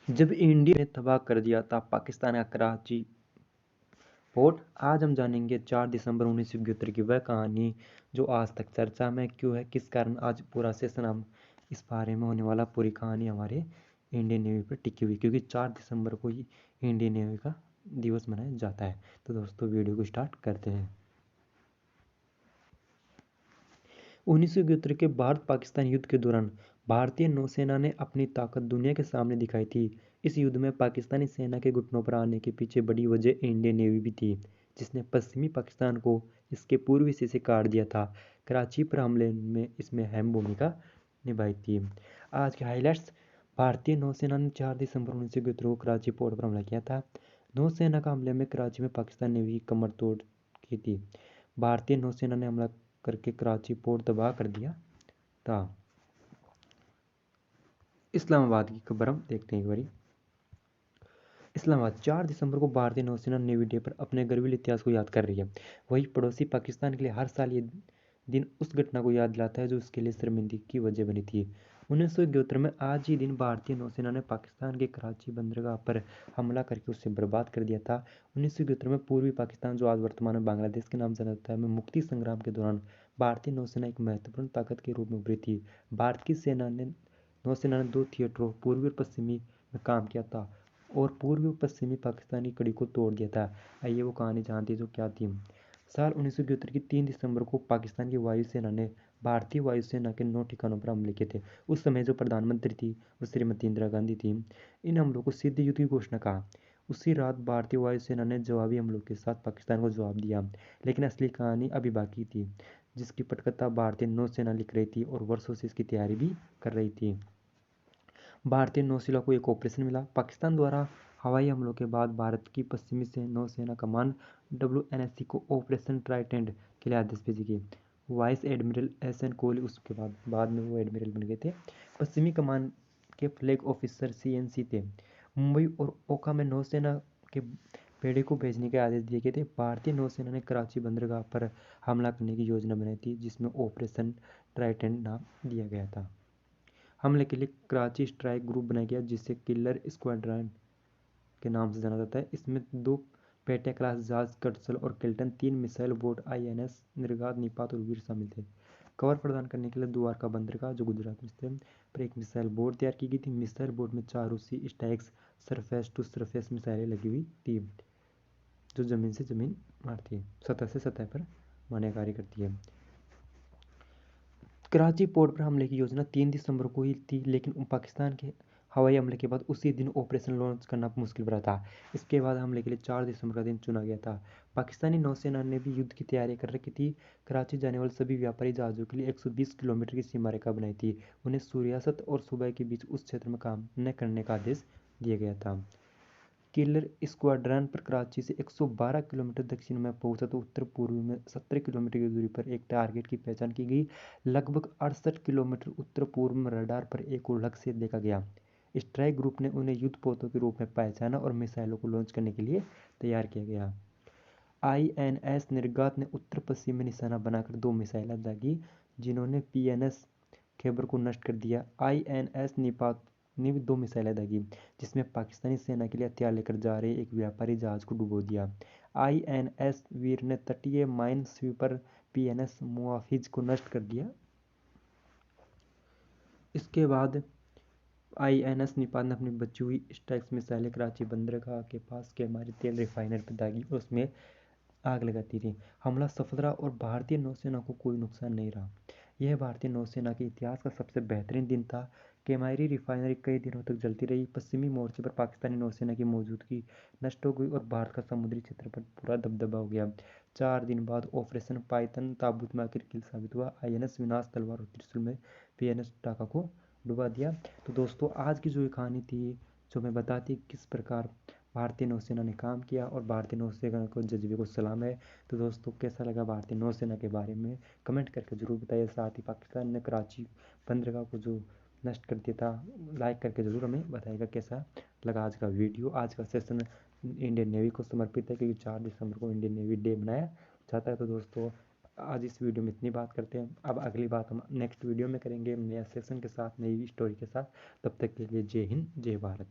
जब इंडिया ने तबाह कर दिया था पाकिस्तान का कराची पोर्ट। आज हम जानेंगे 4 दिसंबर 1971 की वह कहानी जो आज तक चर्चा में क्यों है, किस कारण आज पूरा सेशन हम इस बारे में होने वाला पूरी कहानी हमारे इंडियन नेवी पर टिकी हुई, क्योंकि 4 दिसंबर को ही इंडियन नेवी का दिवस मनाया जाता है। तो दोस्तों वीडियो को स्टार्ट करते हैं। 1971 के भारत पाकिस्तान युद्ध के दौरान भारतीय नौसेना ने अपनी ताकत दुनिया के सामने दिखाई थी। इस युद्ध में पाकिस्तानी सेना के घुटनों पर आने के पीछे बड़ी वजह इंडियन नेवी भी थी, जिसने पश्चिमी पाकिस्तान को इसके पूर्वी हिस्से से काट दिया था। कराची पर हमले में इसमें अहम भूमिका निभाई थी। आज के हाईलाइट्स। भारतीय नौसेना ने 4 दिसंबर 1971 को कराची पोर्ट पर हमला किया था। नौसेना का हमले में कराची में पाकिस्तान नेवी की कमर तोड़ की थी। भारतीय नौसेना ने हमला करके कराची पोर्ट तबाह कर दिया था। इस्लामाबाद की खबर हम देखते हैं एक बारी। इस्लामाबाद 4 दिसंबर को भारतीय नौसेना नेवी डे पर अपने गर्विल इतिहास को याद कर रही है। वही पड़ोसी पाकिस्तान के लिए हर साल ये दिन उस घटना को याद दिलाता है जो उसके लिए शर्मिंदगी की वजह बनी थी। 1971 में आज ही दिन भारतीय नौसेना ने पाकिस्तान के कराची बंदरगाह पर हमला करके उसे बर्बाद कर दिया था। 1971 में पूर्वी पाकिस्तान, जो आज वर्तमान में बांग्लादेश के नाम से जाता है, में मुक्ति संग्राम के दौरान भारतीय नौसेना एक महत्वपूर्ण ताकत के रूप में उभरी थी। भारत की नौसेना ने 2 थिएटरों पूर्वी और पश्चिमी में काम किया था और पूर्वी और पश्चिमी पाकिस्तानी कड़ी को तोड़ दिया था। आइए वो कहानी जानते हैं जो क्या थी। साल 1971 की 3 दिसंबर को पाकिस्तान की वायुसेना ने भारतीय वायुसेना के 9 ठिकानों पर हमले किए थे। उस समय जो प्रधानमंत्री थी वो श्रीमती इंदिरा गांधी थी। इन हमलों को सिद्ध युद्ध की घोषणा कहा। उसी रात भारतीय वायुसेना ने जवाबी हमलों के साथ पाकिस्तान को जवाब दिया, लेकिन असली कहानी अभी बाकी थी, जिसकी पटकथा भारतीय नौसेना लिख रही थी और वर्षों से इसकी तैयारी भी कर रही थी। भारतीय नौसेना को एक ऑपरेशन मिला। पाकिस्तान द्वारा हवाई हमलों के बाद भारत की पश्चिमी नौसेना कमान WNSC को ऑपरेशन ट्राइडेंट के लिए आदेश भेजे गए। वाइस एडमिरल SN कोहली उसके बाद में वो एडमिरल बन गए थे। पश्चिमी कमान के फ्लैग ऑफिसर CNC थे। मुंबई और ओखा में नौसेना के बेड़े को भेजने के आदेश दिए गए थे। भारतीय नौसेना ने कराची बंदरगाह पर हमला करने की योजना बनाई थी, जिसमें ऑपरेशन ट्राइडेंट नाम दिया गया था। हमले के लिए कराची स्ट्राइक ग्रुप बनाया गया, जिसे किलर स्क्वाड्रन के नाम से जाना जाता है। इसमें 2 पेटे क्लास जहाज कर्टसल और किल्टन, 3 मिसाइल बोट INS निर्गात, निपात और वीर शामिल थे। कवर प्रदान करने के लिए द्वारका बंदरगाह, जो गुजरात में स्थित है, पर एक मिसाइल बोट तैयार की गई थी। मिसाइल बोट में 4 रूसी स्टैग्स सरफेस टू सरफेस मिसाइलें लगी हुई थी, जो जमीन से जमीन मारती है, सतह से सतह पर मारने कार्य करती है। कराची पोर्ट पर हमले की योजना 3 दिसंबर को ही थी, लेकिन पाकिस्तान के हवाई हमले के बाद उसी दिन ऑपरेशन लॉन्च करना मुश्किल पड़ा था। इसके बाद हमले के लिए 4 दिसंबर का दिन चुना गया था। पाकिस्तानी नौसेना ने भी युद्ध की तैयारी कर रखी थी। कराची जाने वाले सभी व्यापारी जहाज़ों के लिए 120 किलोमीटर की सीमा रेखा बनाई थी। उन्हें सूर्यास्त और सुबह के बीच उस क्षेत्र में काम न करने का आदेश दिया गया था। किलर स्क्वाड्रन पर कराची से 112 किलोमीटर दक्षिण में पहुंचा तो उत्तर पूर्व में 17 किलोमीटर की दूरी पर एक टारगेट की पहचान की गई। लगभग 68 किलोमीटर उत्तर पूर्व में रडार पर एक और लक्ष्य देखा गया। स्ट्राइक ग्रुप ने उन्हें युद्धपोतों के रूप में पहचाना और मिसाइलों को लॉन्च करने के लिए तैयार किया गया। INS निर्गात ने उत्तर पश्चिम में निशाना बनाकर 2 मिसाइलें दागी, जिन्होंने PNS खैबर को नष्ट कर दिया। INS निपात ने भी 2 मिसाइलें दागी, जिसमें पाकिस्तानी सेना के लिए हथियार लेकर जा रहे एक व्यापारी जहाज को डुबो दिया। INS वीर ने तटीय माइन स्वीपर PNS मुआफिज को नष्ट कर दिया। इसके बाद INS निपात ने अपनी बची हुई स्ट्राइक्स मिसाइलें कराची बंदरगाह के पास केमारी तेल रिफाइनर पर दागी और उसमें आग लगाती रही। हमला सफल रहा और भारतीय नौसेना को कोई नुकसान नहीं रहा। यह भारतीय नौसेना के इतिहास का सबसे बेहतरीन दिन था। केमारी रिफाइनरी कई दिनों तक जलती रही। पश्चिमी मोर्चे पर पाकिस्तानी नौसेना की मौजूदगी नष्ट हो गई और भारत का समुद्री क्षेत्र पर पूरा दबदबा हो गया। 4 दिन बाद ऑपरेशन पाइथन ताबूत में आखिर साबित हुआ। INS विनाश, तलवार और त्रिशूल में PNS ढाका को डुबा दिया। तो दोस्तों आज की जो ये कहानी थी, जो मैं बताती किस प्रकार भारतीय नौसेना ने काम किया और भारतीय नौसेना को जज्बे को सलाम है। तो दोस्तों कैसा लगा भारतीय नौसेना के बारे में कमेंट करके ज़रूर बताइए। साथ ही पाकिस्तान ने कराची बंदरगाह को जो नष्ट कर दिया था, लाइक करके ज़रूर हमें बताइएगा कैसा लगा आज का वीडियो। आज का सेशन इंडियन नेवी को समर्पित है, क्योंकि 4 दिसंबर को इंडियन नेवी डे मनाया जाता है। तो दोस्तों आज इस वीडियो में इतनी बात करते हैं। अब अगली बात हम नेक्स्ट वीडियो में करेंगे नया सेशन के साथ, नई स्टोरी के साथ। तब तक के लिए जय हिंद, जय भारत।